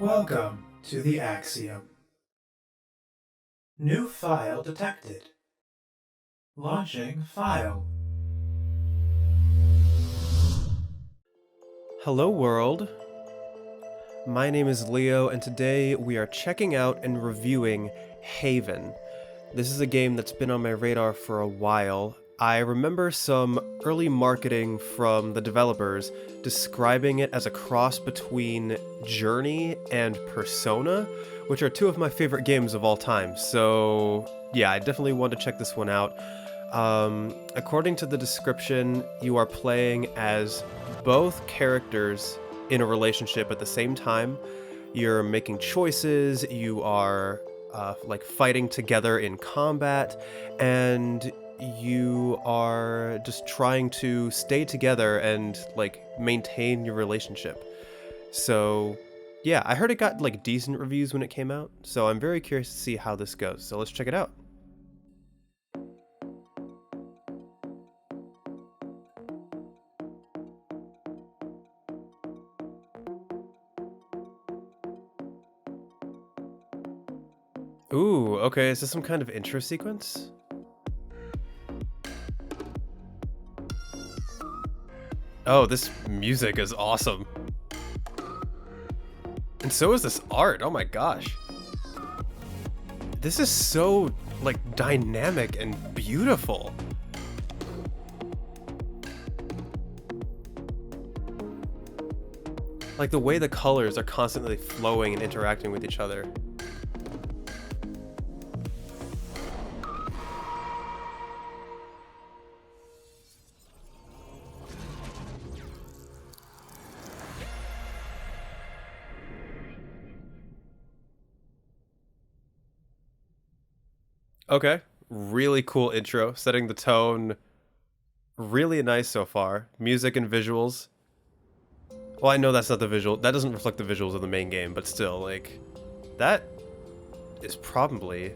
Welcome to the Axiom. New file detected. Launching file. Hello world, my name is Leo and today we are checking out and reviewing Haven. This is a game that's been on my radar for a while. I remember some early marketing from the developers describing it as a cross between Journey and Persona, which are two of my favorite games of all time, so yeah, I definitely want to check this one out. According to the description, you are playing as both characters in a relationship at the same time. You're making choices, you are like fighting together in combat, and you are just trying to stay together and like maintain your relationship. So yeah, I heard it got like decent reviews when it came out, so I'm very curious to see how this goes. So let's check it out. Ooh, okay, is this some kind of intro sequence? Oh, this music is awesome. And so is this art, oh my gosh. This is so, like, dynamic and beautiful. Like, the way the colors are constantly flowing and interacting with each other. Okay, really cool intro, setting the tone. Really nice so far. Music and visuals. Well, I know that's not the visual, that doesn't reflect the visuals of the main game, but still, like, that is probably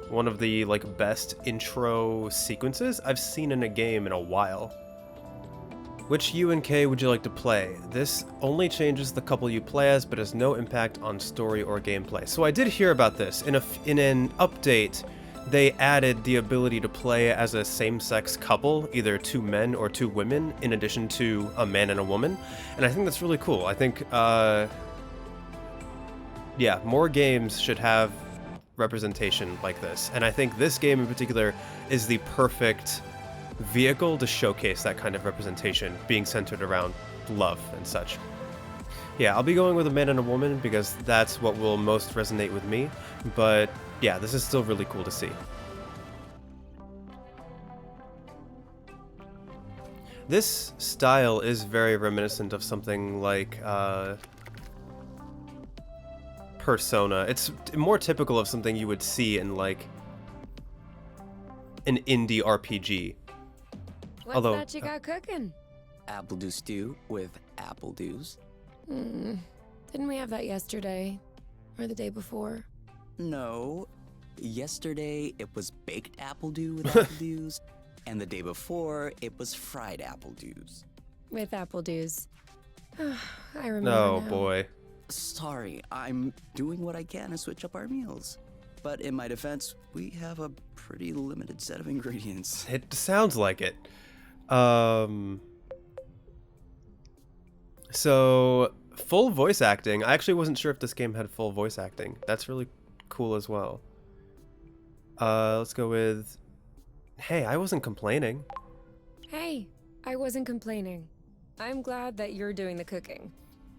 one of the, like, best intro sequences I've seen in a game in a while. Which UNK would you like to play? This only changes the couple you play as, but has no impact on story or gameplay. So I did hear about this. In an update, they added the ability to play as a same-sex couple, either two men or two women, in addition to a man and a woman. And I think that's really cool. I think, yeah, more games should have representation like this. And I think this game in particular is the perfect vehicle to showcase that kind of representation, being centered around love and such. Yeah, I'll be going with a man and a woman because that's what will most resonate with me, but yeah, this is still really cool to see. This style is very reminiscent of something like Persona. It's more typical of something you would see in like an indie RPG. What's that you got cooking? Apple dew stew with apple dews. Didn't we have that yesterday? Or the day before? No. Yesterday, it was baked apple dew with apple dews. And the day before, it was fried apple dews. With apple dews. I remember Oh now. boy. Sorry, I'm doing what I can to switch up our meals. But in my defense, we have a pretty limited set of ingredients. It sounds like it. So, full voice acting. I actually wasn't sure if this game had full voice acting. That's really cool as well. Let's go with... Hey, I wasn't complaining. Hey, I wasn't complaining. I'm glad that you're doing the cooking.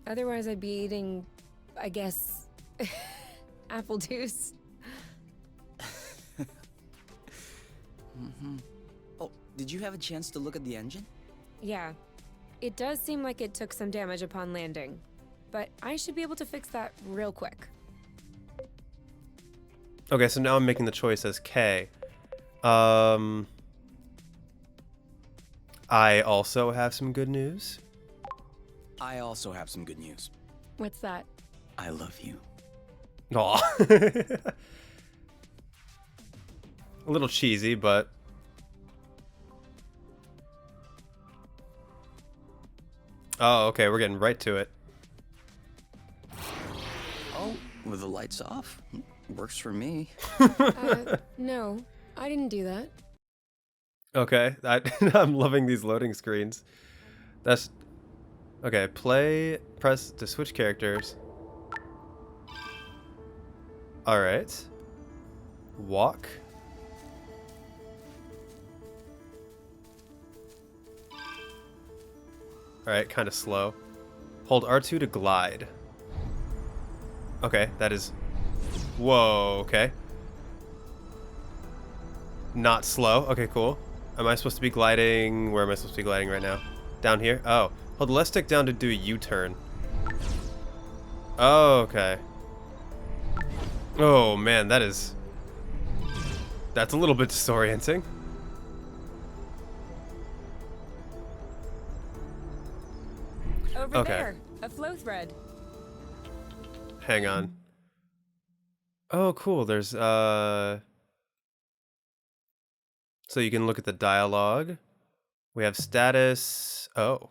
Otherwise, I'd be eating, I guess, apple juice. Oh, did you have a chance to look at the engine? Yeah, it does seem like it took some damage upon landing, but I should be able to fix that real quick. Okay, so now I'm making the choice as K. I also have some good news. I also have some good news. What's that? I love you. Aw. A little cheesy, but... Oh, okay, we're getting right to it. With the lights off? Works for me. No, I didn't do that. Okay, I'm loving these loading screens. That's okay. Press to switch characters. All right. Walk. All right, kind of slow. Hold R2 to glide. Okay, that is. Whoa. Okay. Not slow. Okay, cool. Am I supposed to be gliding? Where am I supposed to be gliding right now? Down here? Oh. Hold the left stick down to do a U-turn. Oh, okay. Oh, man, that's a little bit disorienting. Over Okay. there, a flow thread. Hang on. Oh, cool. There's, so you can look at the dialogue. We have status. Oh.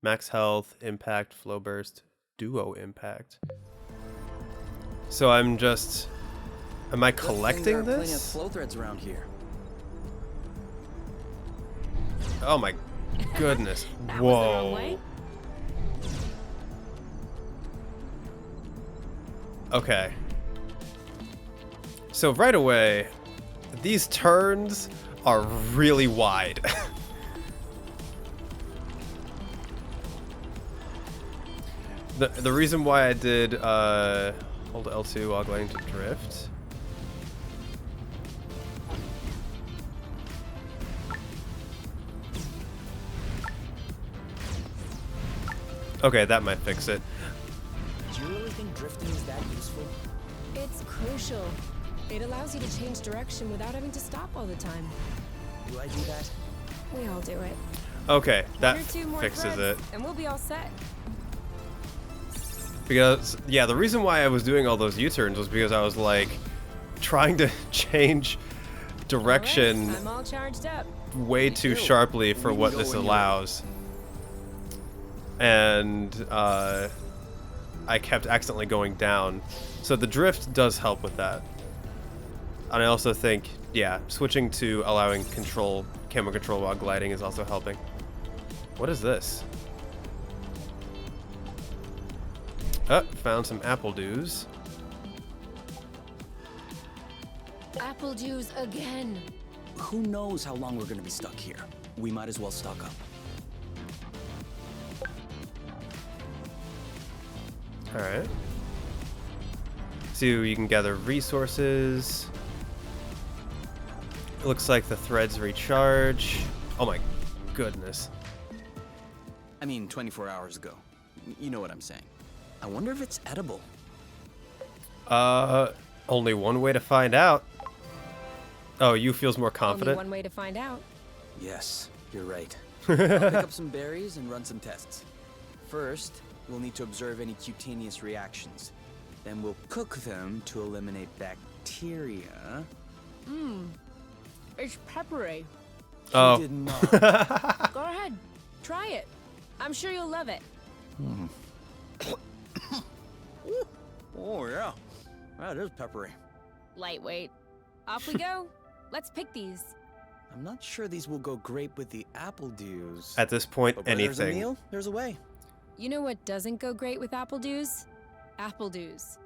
Max health, impact, flow burst, duo impact. So I'm just... Am I collecting Plenty of this? flow threads around here. Oh my goodness. That was the wrong Whoa. way. Okay. So right away, these turns are really wide. The reason why I did hold L2 while gliding to drift. Okay, that might fix it. Do you really think drifting is that useful? It's crucial. It allows you to change direction without having to stop all the time. Do I do that? We all do it. Okay, that One or two more fixes threads, it. and we'll be all set. Because, yeah, the reason why I was doing all those U-turns was because I was, like, trying to change direction All right, I'm all charged up. way too sharply for what this allows. And, I kept accidentally going down. So the drift does help with that. And I also think, yeah, switching to allowing camera control while gliding is also helping. What is this? Oh, found some apple dews. Apple juice again. Who knows how long we're gonna be stuck here? We might as well stock up. Alright. So you can gather resources. It looks like the threads recharge. Oh my goodness. I mean, 24 hours ago. You know what I'm saying. I wonder if it's edible. Only one way to find out. Oh, you feels more Only confident? one way to find out. Yes, you're right. I'll pick up some berries and run some tests. First, we'll need to observe any cutaneous reactions. Then we'll cook them to eliminate bacteria. It's peppery. Oh. You did not. Go ahead, try it. I'm sure you'll love it. Oh, yeah. That is peppery. Lightweight. Off we go. Let's pick these. I'm not sure these will go great with the apple dews. At this point, But where there's a anything. meal, there's a way. You know what doesn't go great with apple dews? Apple dews.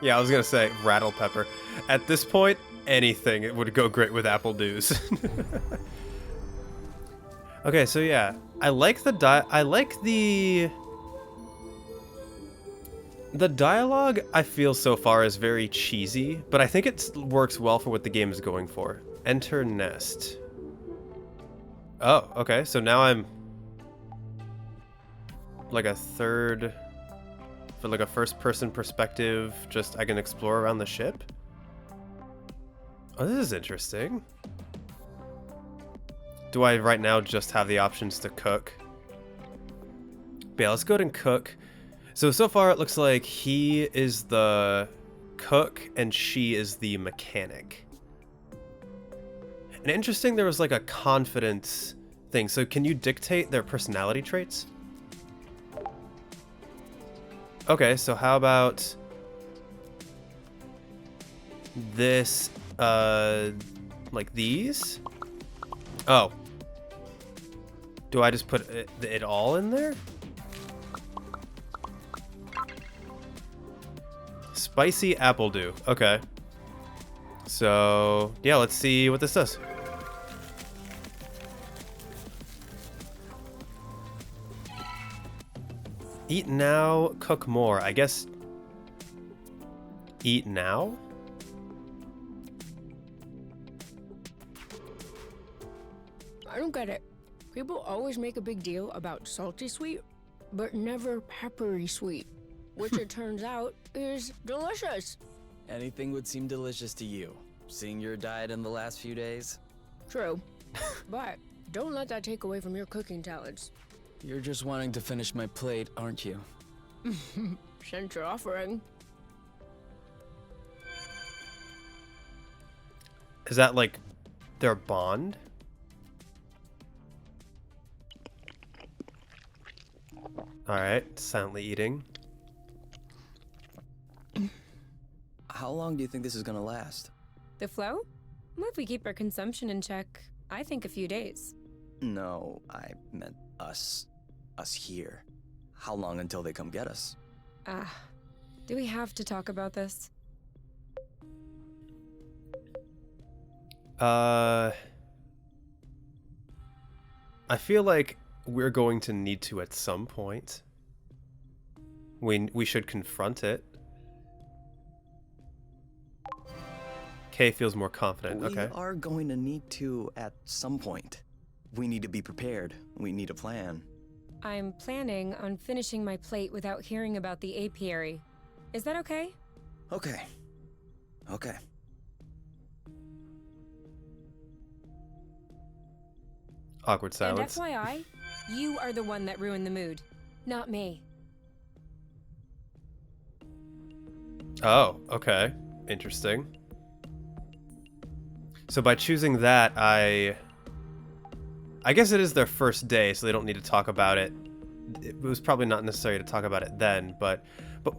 Yeah, I was gonna say rattle pepper. At this point, anything it would go great with apple dews. Okay, so yeah, I like the dialogue. I feel so far is very cheesy, but I think it works well for what the game is going for. Enter nest. Oh, okay. So now I'm like a first-person perspective. Just I can explore around the ship. Oh, this is interesting. Do I right now just have the options to cook? But yeah, let's go ahead and cook. So far it looks like he is the cook and she is the mechanic. And interesting, there was like a confidence thing. So can you dictate their personality traits? Okay, so how about this, like these? Oh. Do I just put it all in there? Spicy apple dew. Okay. So, yeah, let's see what this does. Eat now, cook more. I guess eat now? I don't get it. People always make a big deal about salty sweet, but never peppery sweet, which it turns out is delicious. Anything would seem delicious to you, seeing your diet in the last few days. True. But don't let that take away from your cooking talents. You're just wanting to finish my plate, aren't you? Since you're offering. Is that like their bond? Alright, silently eating. How long do you think this is gonna last? The flow? Well, if we keep our consumption in check, I think a few days. No, I meant us. Us here. How long until they come get us? Do we have to talk about this? I feel like we're going to need to at some point. We should confront it. Kay feels more confident. Okay. We are going to need to at some point. We need to be prepared. We need a plan. I'm planning on finishing my plate without hearing about the apiary. Is that okay? Okay. Okay. Awkward silence. And FYI, you are the one that ruined the mood, not me. Oh, okay. Interesting. So by choosing that, I guess it is their first day, so they don't need to talk about it. It was probably not necessary to talk about it then, but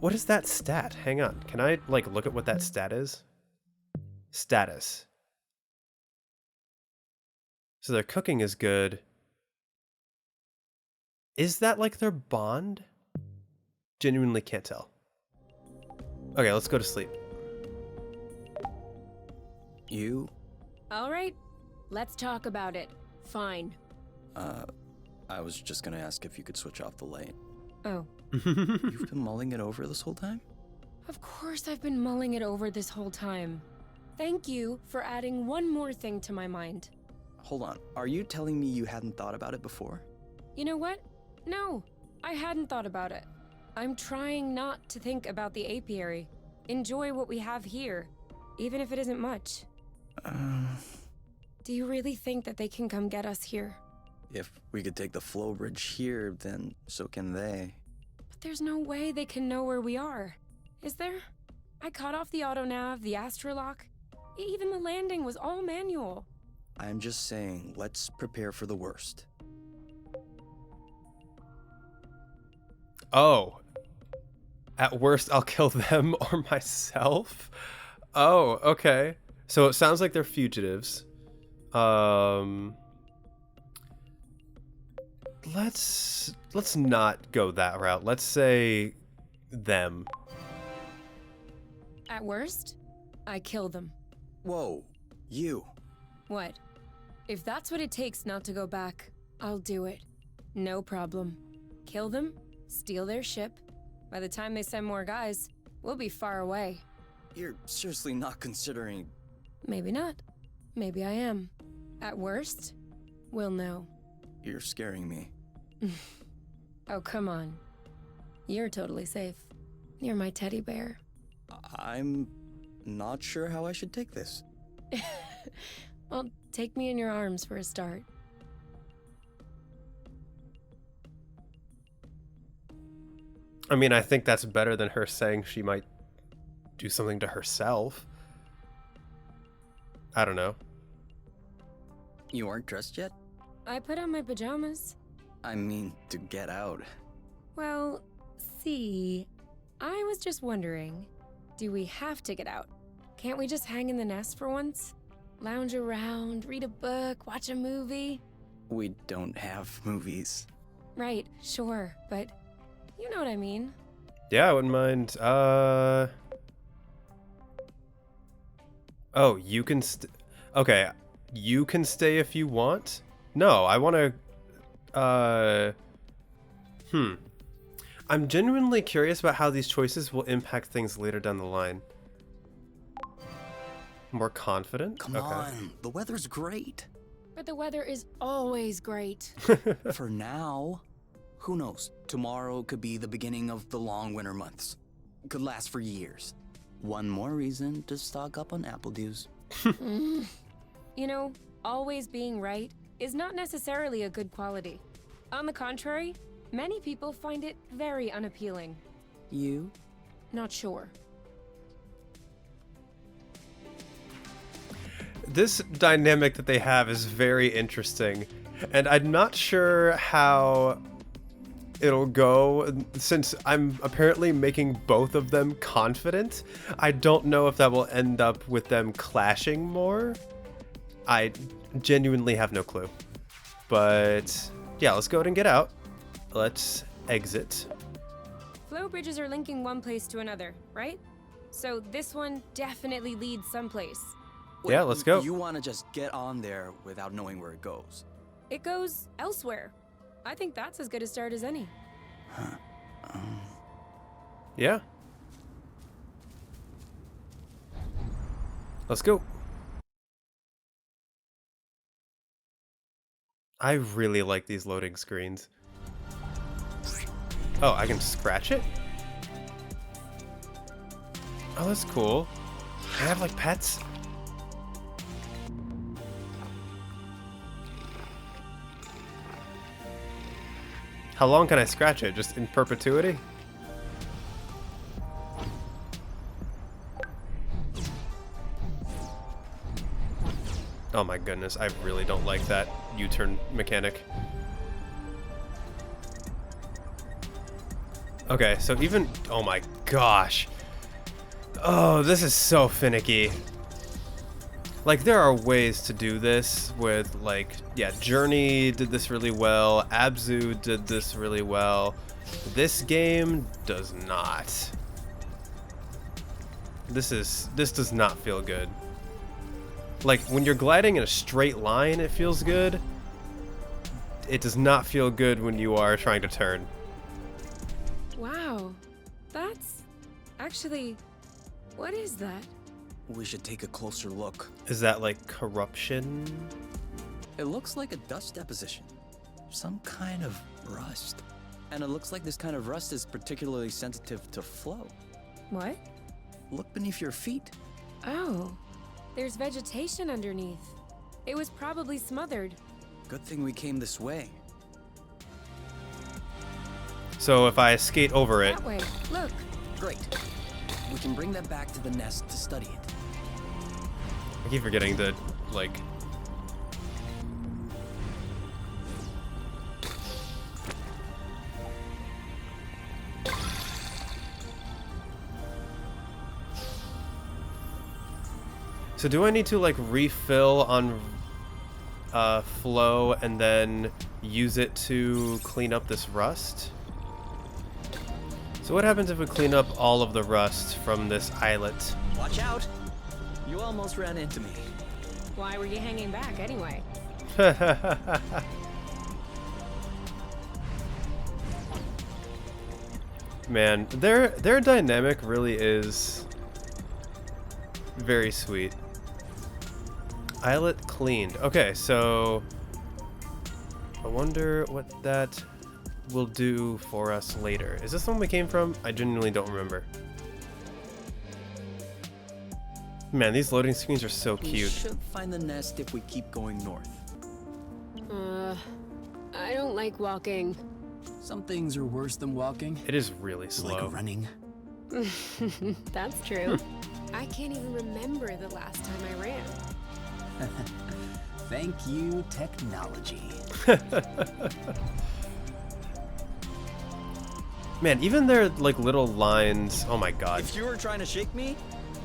what is that stat? Hang on. Can I like look at what that stat is? Status. So their cooking is good. Is that like their bond? Genuinely can't tell. Okay, let's go to sleep. You? All right, let's talk about it. Fine. I was just gonna ask if you could switch off the light. Oh. You've been mulling it over this whole time? Of course I've been mulling it over this whole time. Thank you for adding one more thing to my mind. Hold on. Are you telling me you hadn't thought about it before? You know what? No, I hadn't thought about it. I'm trying not to think about the apiary. Enjoy what we have here, even if it isn't much. Do you really think that they can come get us here? If we could take the flow bridge here, then so can they. But there's no way they can know where we are. Is there? I cut off the autonav, the astrolock. Even the landing was all manual. I'm just saying, let's prepare for the worst. Oh. At worst, I'll kill them or myself? Oh, okay. So it sounds like they're fugitives. Let's not go that route. Let's say them. At worst, I kill them. Whoa, you. What? If that's what it takes not to go back, I'll do it. No problem. Kill them, steal their ship. By the time they send more guys, we'll be far away. You're seriously not considering... Maybe not. Maybe I am. At worst, we'll know. You're scaring me. Oh, come on. You're totally safe. You're my teddy bear. I'm not sure how I should take this. Well, take me in your arms for a start. I mean, I think that's better than her saying she might do something to herself. I don't know. You aren't dressed yet? I put on my pajamas. I mean, to get out. Well, see, I was just wondering, do we have to get out? Can't we just hang in the nest for once? Lounge around, read a book, watch a movie? We don't have movies. Right, sure, but you know what I mean. Yeah, I wouldn't mind. Oh, you can okay, you can stay if you want? No, I want to... I'm genuinely curious about how these choices will impact things later down the line. More confident? Come on, the weather's great. But the weather is always great. For now. Who knows? Tomorrow could be the beginning of the long winter months. Could last for years. One more reason to stock up on apple juice. You know, always being right is not necessarily a good quality. On the contrary, many people find it very unappealing. You? Not sure. This dynamic that they have is very interesting, and I'm not sure how it'll go since I'm apparently making both of them confident. I don't know if that will end up with them clashing more. I genuinely have no clue. But yeah, let's go ahead and get out. Let's exit. Flow bridges are linking one place to another, right? So this one definitely leads someplace. Yeah, let's go. You want to just get on there without knowing where it goes? It goes elsewhere. I think that's as good a start as any. Yeah. Let's go. I really like these loading screens. Oh, I can scratch it? Oh, that's cool. I have like pets. How long can I scratch it? Just in perpetuity? Oh my goodness, I really don't like that U-turn mechanic. Okay, so even... Oh my gosh. Oh, this is so finicky. Like, there are ways to do this with, like, yeah, Journey did this really well, Abzu did this really well. This game does not. This does not feel good. Like, when you're gliding in a straight line, it feels good. It does not feel good when you are trying to turn. Wow. That's... Actually, what is that? We should take a closer look. Is that, like, corruption? It looks like a dust deposition. Some kind of rust. And it looks like this kind of rust is particularly sensitive to flow. What? Look beneath your feet. Oh. There's vegetation underneath. It was probably smothered. Good thing we came this way. So if I skate over it... That way. Look. Great. We can bring them back to the nest to study it. I keep forgetting to, like... So do I need to, like, refill on flow and then use it to clean up this rust? So what happens if we clean up all of the rust from this islet? Watch out! You almost ran into me. Why were you hanging back anyway? Man, their dynamic really is very sweet. Islet cleaned. Okay, so I wonder what that will do for us later. Is this the one we came from? I genuinely don't remember. Man, these loading screens are so We cute. should find the nest if we keep going north. I don't like walking. Some things are worse than walking. It is really slow. Like running. That's true. I can't even remember the last time I ran. Thank you, technology. Man, even their like little lines. Oh my god. If you were trying to shake me,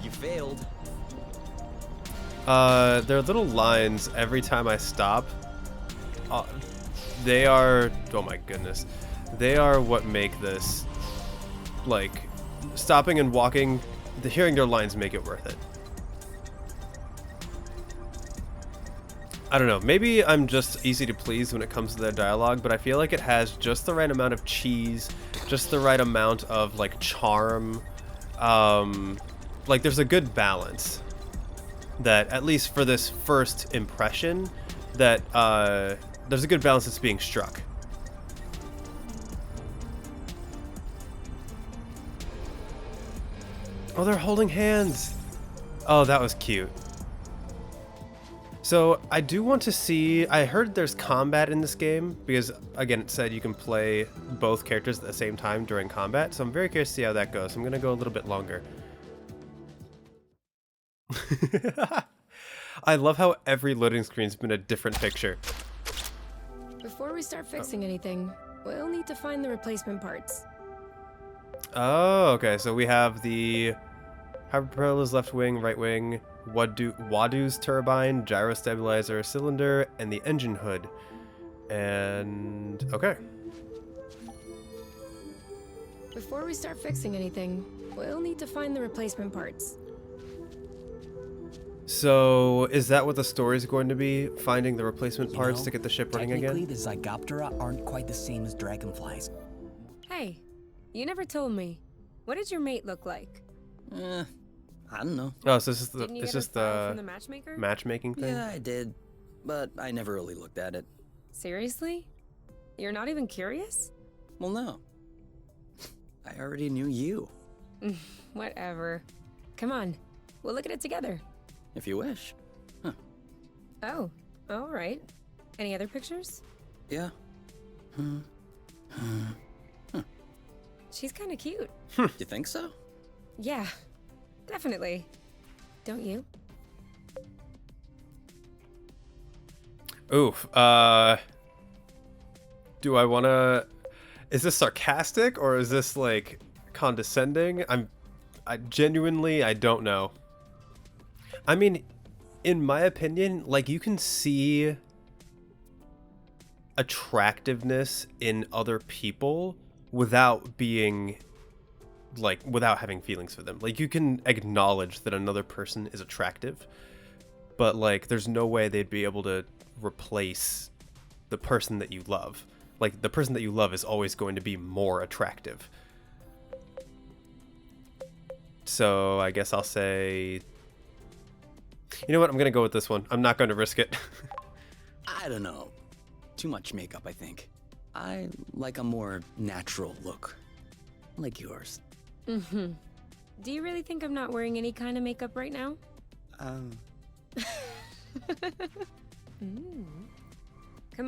you failed. Their little lines every time I stop. They are. Oh my goodness. They are what make this. Like, stopping and walking. Hearing their lines make it worth it. I don't know. Maybe I'm just easy to please when it comes to their dialogue, but I feel like it has just the right amount of cheese, just the right amount of like charm. Like there's a good balance that, at least for this first impression, that there's a good balance that's being struck. Oh, they're holding hands. Oh, that was cute. So I do want to see, I heard there's combat in this game because again, it said you can play both characters at the same time during combat. So I'm very curious to see how that goes. I'm going to go a little bit longer. I love how every loading screen's been a different picture. Before we start fixing anything, we'll need to find the replacement parts. Oh, okay. So we have the hyperpropeller's left wing, right wing, Wadu's turbine, gyro stabilizer, cylinder, and the engine hood. And okay. Before we start fixing anything, we'll need to find the replacement parts. So is that what the story is going to be? Finding the replacement parts to get the ship running technically, again? the Zygoptera aren't quite the same as dragonflies. Hey, you never told me. What did your mate look like? I don't know. Oh, so this is Didn't you it's get just a file the from the matchmaker? matchmaking thing? Yeah, I did, but I never really looked at it. Seriously? You're not even curious? Well, no. I already knew you, Whatever. Come on, we'll look at it together. if you wish. Oh, all right. Any other pictures? Yeah. She's kind of cute. You think so? Yeah, definitely. Don't you? Oof. Do I want to? Is this sarcastic or is this like condescending? I genuinely, I don't know. I mean, in my opinion, like you can see attractiveness in other people without being like, without having feelings for them. Like you can acknowledge that another person is attractive, but like there's no way they'd be able to replace the person that you love. Like the person that you love is always going to be more attractive. So I guess I'll say, you know what? I'm going to go with this one. I'm not going to risk it. I don't know. Too much makeup, I think. I like a more natural look. Like yours. Mm-hmm. Do you really think I'm not wearing any kind of makeup right now? Come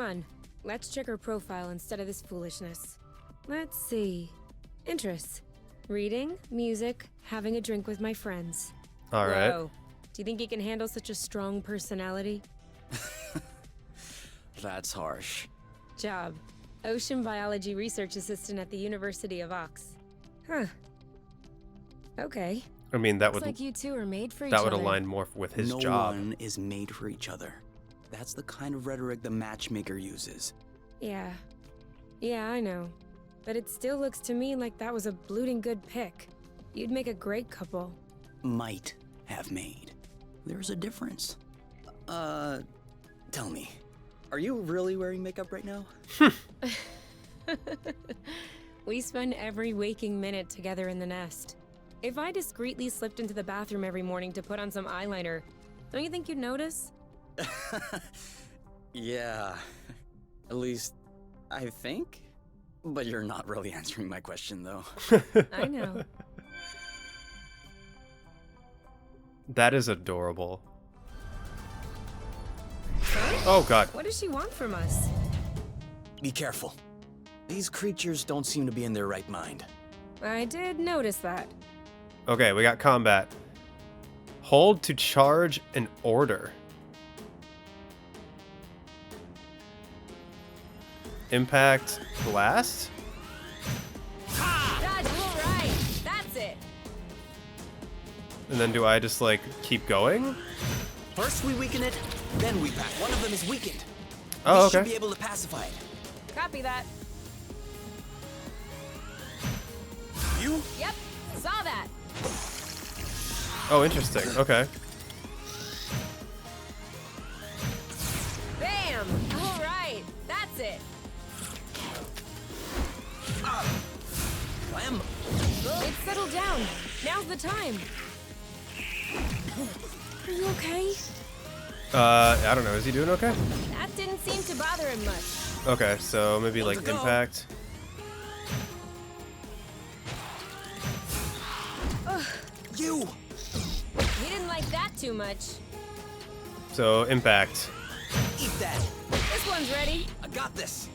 on, let's check her profile instead of this foolishness. Let's see. Interests. Reading, music, having a drink with my friends. All right. Whoa. Do you think you can handle such a strong personality? That's harsh. Job. Ocean biology research assistant at the University of Ox. Huh. Okay. I mean, that Looks would like you two are made for each that other. would align more with his no job. one is made for each other. That's the kind of rhetoric the matchmaker uses. Yeah. Yeah, I know. But it still looks to me like that was a blooting good pick. You'd make a great couple. Might have made. There's a difference. Tell me, are you really wearing makeup right now? We spend every waking minute together in the nest. If I discreetly slipped into the bathroom every morning to put on some eyeliner, don't you think you'd notice? Yeah. At least, I think. But you're not really answering my question, though. I know. That is adorable. Oh god. What does she want from us? Be careful. These creatures don't seem to be in their right mind. I did notice that. Okay, we got combat. Hold to charge an order. Impact blast? Dodge, all right. That's it. And then do I just like keep going? First we weaken it, then we pack. One of them is weakened. Oh, We okay. should be able to pacify it. Copy that. You? Yep, saw that. Oh, interesting. Okay. Bam! All right, that's it. Clem. It's settled down. Now's the time. Are you okay? I don't know. Is he doing okay? That didn't seem to bother him much. Okay, so maybe like to go. impact. You! He didn't like that too much. So impact. Eat that! This one's ready. I got this!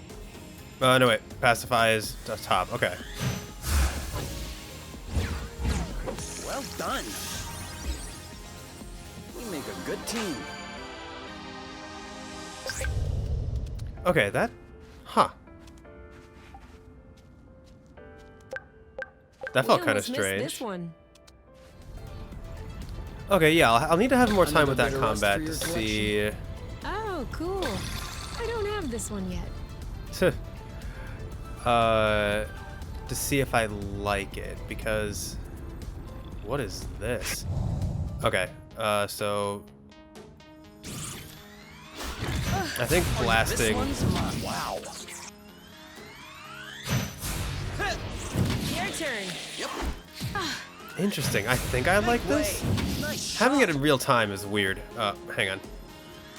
No wait. Pacify is the top. Okay. Well done! We make a good team. Okay, that. Huh. That felt We kind of almost missed strange. This one. Okay, yeah, I'll need to have more time Another with that bit of rust combat for to your see. Oh, cool. I don't have this one yet. To see if I like it, because what is this? Okay, so I think This blasting. one's mine. Wow. Your turn. Yep. Interesting. I think I like this. Nice Having it shot. in real time is weird. Hang on.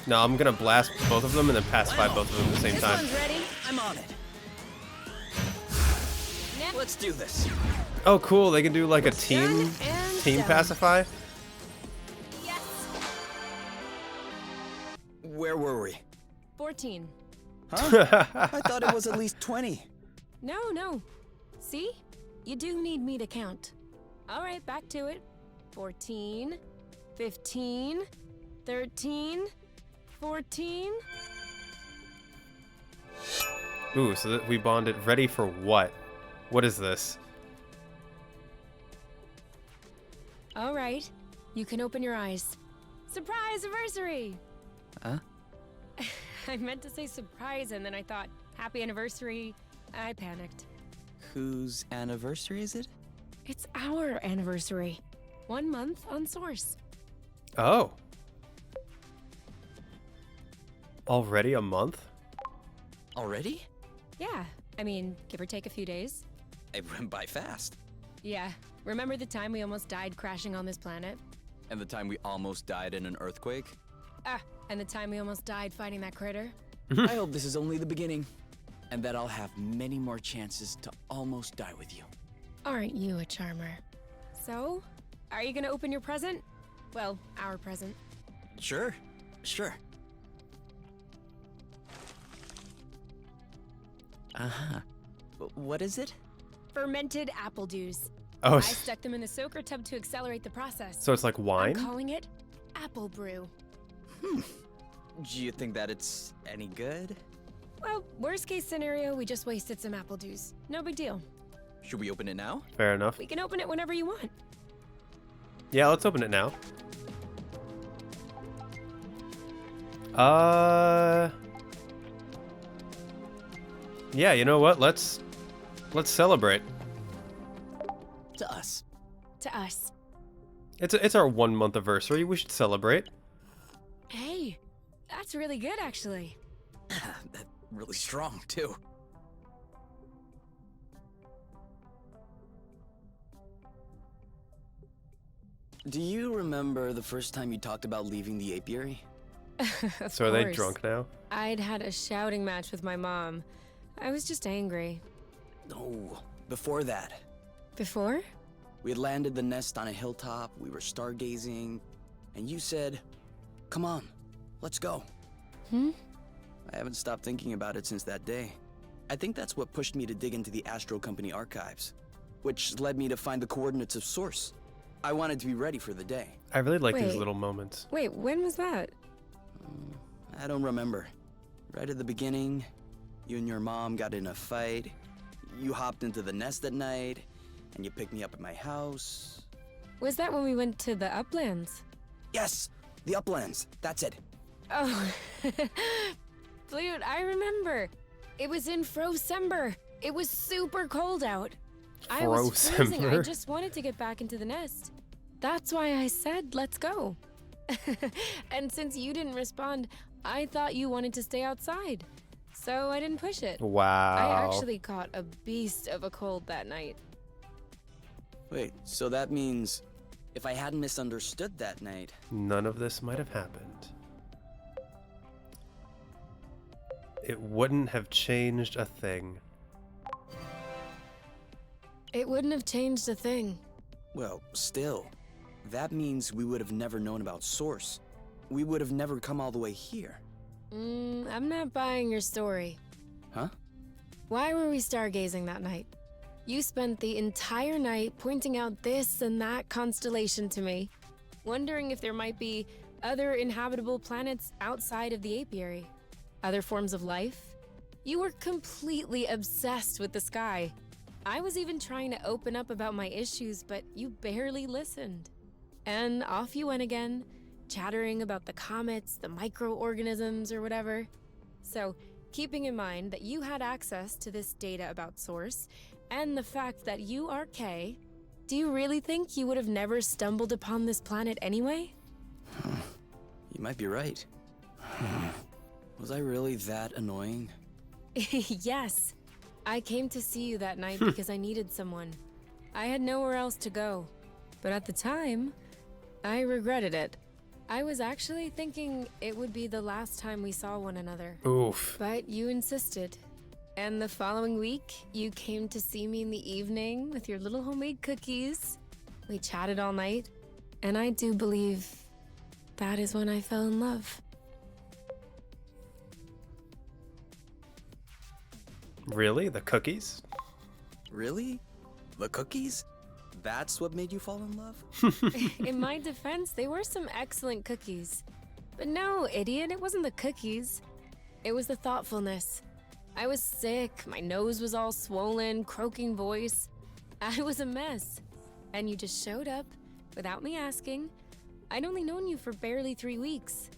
No, I'm gonna blast both of them and then pacify Wow. both of them at the same This time. one's ready. I'm on it. Nip. Let's do this. Oh, cool. They can do like a team Done and team done. pacify. Yes. Where were we? 14. Huh? I thought it was at least 20. No. See? You do need me to count. All right, back to it. 14, 15, 13, 14. Ooh, so that we bonded. Ready for what? What is this? All right, you can open your eyes. Surprise anniversary! Huh? I meant to say surprise, and then I thought, happy anniversary. I panicked. Whose anniversary is it? It's our anniversary. 1 month on Source. Oh. Already a month? Already? Yeah, I mean, give or take a few days. It went by fast. Yeah, remember the time we almost died crashing on this planet? And the time we almost died in an earthquake? Ah, and the time we almost died fighting that critter? I hope this is only the beginning. And that I'll have many more chances to almost die with you. Aren't you a charmer? So, are you gonna open your present? Well, our present. Sure. Uh-huh. What is it? Fermented apple dews. Oh, I stuck them in the soaker tub to accelerate the process. so it's like wine? I'm calling it apple brew. Do you think that it's any good? Well, worst case scenario, we just wasted some apple dews. No big deal. Should we open it now? Fair enough. We can open it whenever you want. Yeah, let's open it now. Yeah, you know what? Let's celebrate. To us. To us. It's our 1 month anniversary. We should celebrate. Hey, that's really good, actually. That's really strong, too. Do you remember the first time you talked about leaving the apiary? Of So are they course. drunk now? I'd had a shouting match with my mom. I was just angry. No, before that. Before? We had landed the nest on a hilltop, we were stargazing, and you said, "Come on, let's go." Hmm? I haven't stopped thinking about it since that day. I think that's what pushed me to dig into the Astro Company archives, which led me to find the coordinates of Source. I wanted to be ready for the day. I really like these Wait. little moments. Wait, when was that? I don't remember. Right at the beginning, you and your mom got in a fight. you hopped into the nest at night, and you picked me up at my house. Was that when we went to the uplands? Yes, the uplands. That's it. Oh, Flute, I remember. It was in Frocember. It was super cold out. I was freezing. I Frocember? just wanted to get back into the nest. That's why I said, let's go. And since you didn't respond, I thought you wanted to stay outside. So I didn't push it. Wow. I actually caught a beast of a cold that night. Wait, so that means if I hadn't misunderstood that night, None of this might have happened. It wouldn't have changed a thing. It wouldn't have changed a thing. well, still, that means we would have never known about Source. We would have never come all the way here. I'm not buying your story. Huh? Why were we stargazing that night? You spent the entire night pointing out this and that constellation to me, wondering if there might be other inhabitable planets outside of the apiary. Other forms of life? You were completely obsessed with the sky. I was even trying to open up about my issues, but you barely listened. And off you went again, chattering about the comets, the microorganisms, or whatever. So, keeping in mind that you had access to this data about Source, and the fact that you are K, do you really think you would have never stumbled upon this planet anyway? You might be right. Was I really that annoying? Yes. I came to see you that night because I needed someone. I had nowhere else to go. But at the time, I regretted it. I was actually thinking it would be the last time we saw one another. Oof. But you insisted. And the following week, you came to see me in the evening with your little homemade cookies. We chatted all night. And I do believe that is when I fell in love. Really? The cookies? Really? The cookies? That's what made you fall in love? In my defense, they were some excellent cookies. But no, idiot, it wasn't the cookies. It was the thoughtfulness. I was sick, my nose was all swollen, croaking voice. I was a mess. And you just showed up, without me asking. I'd only known you for barely 3 weeks.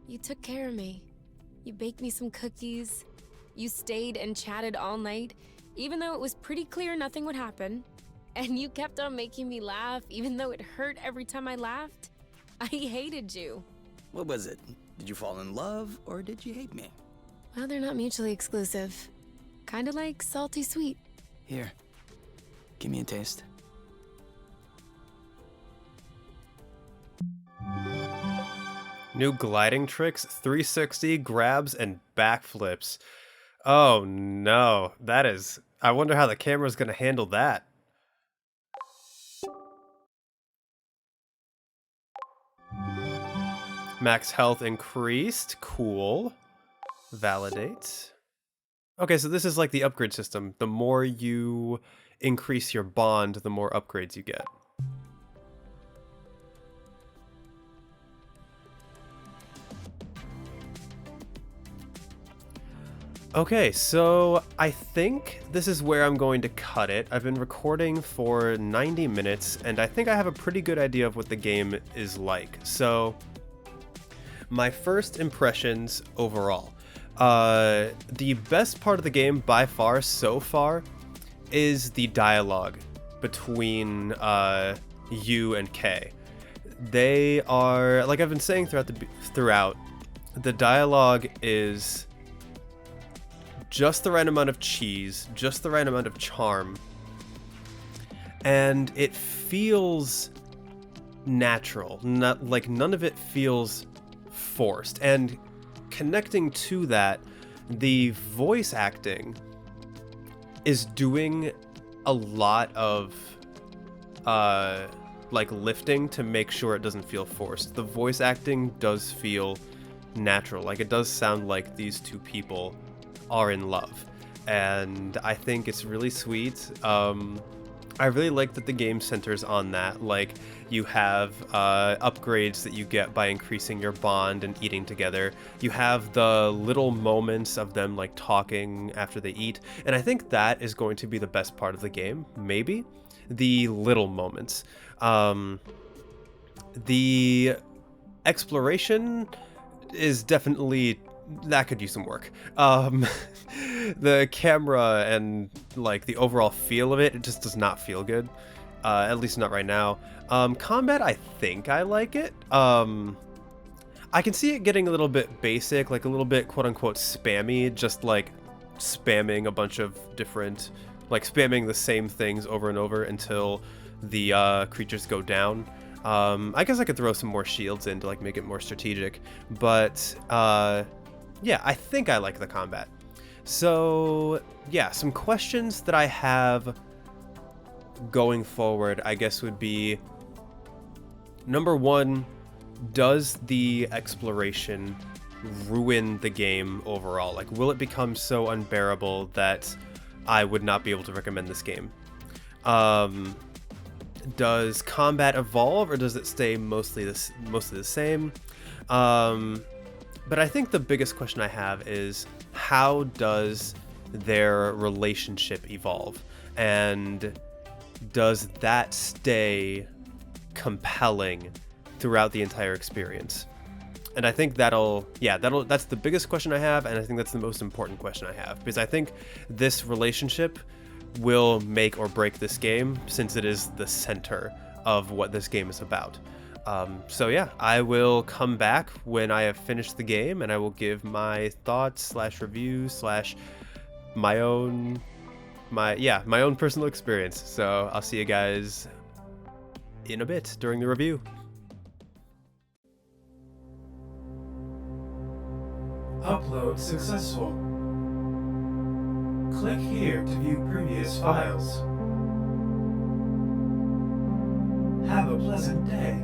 You took care of me. You baked me some cookies. You stayed and chatted all night, even though it was pretty clear nothing would happen. And you kept on making me laugh, even though it hurt every time I laughed. I hated you. What was it? Did you fall in love, or did you hate me? Well, they're not mutually exclusive. Kinda like salty sweet. Here, give me a taste. New gliding tricks, 360, grabs, and backflips. Oh no, that is... I wonder how the camera's gonna handle that. Max health increased, cool. Validate. Okay, so this is like the upgrade system. The more you increase your bond, the more upgrades you get. Okay, so I think this is where I'm going to cut it. I've been recording for 90 minutes, and I think I have a pretty good idea of what the game is like. So, my first impressions overall. The best part of the game by far so far is the dialogue between you and Kay. They are, like I've been saying throughout, the dialogue is just the right amount of cheese, just the right amount of charm, and it feels natural. Not like none of it feels forced. And connecting to that, the voice acting is doing a lot of like lifting to make sure it doesn't feel forced. The voice acting does feel natural. Like it does sound like these two people are in love, and I think it's really sweet. I really like that the game centers on that. Like, you have upgrades that you get by increasing your bond and eating together. You have the little moments of them like talking after they eat, and I think that is going to be the best part of the game. Maybe the little moments. The exploration is definitely, that could use some work. The camera and like the overall feel of it just does not feel good. At least not right now. Combat, I think I like it. I can see it getting a little bit basic, like a little bit quote unquote spammy, just like spamming a bunch of different, like spamming the same things over and over until the creatures go down. I guess I could throw some more shields in to like make it more strategic, but yeah, I think I like the combat. So yeah, some questions that I have going forward, I guess, would be, number one, does the exploration ruin the game overall? Like, will it become so unbearable that I would not be able to recommend this game? Does combat evolve, or does it stay mostly the same? But I think the biggest question I have is, how does their relationship evolve? And does that stay compelling throughout the entire experience? And I think that's the biggest question I have, and I think that's the most important question I have, because I think this relationship will make or break this game, since it is the center of what this game is about. So yeah, I will come back when I have finished the game, and I will give my thoughts / reviews / my own personal experience. So I'll see you guys in a bit during the review. Upload successful. Click here to view previous files. Have a pleasant day.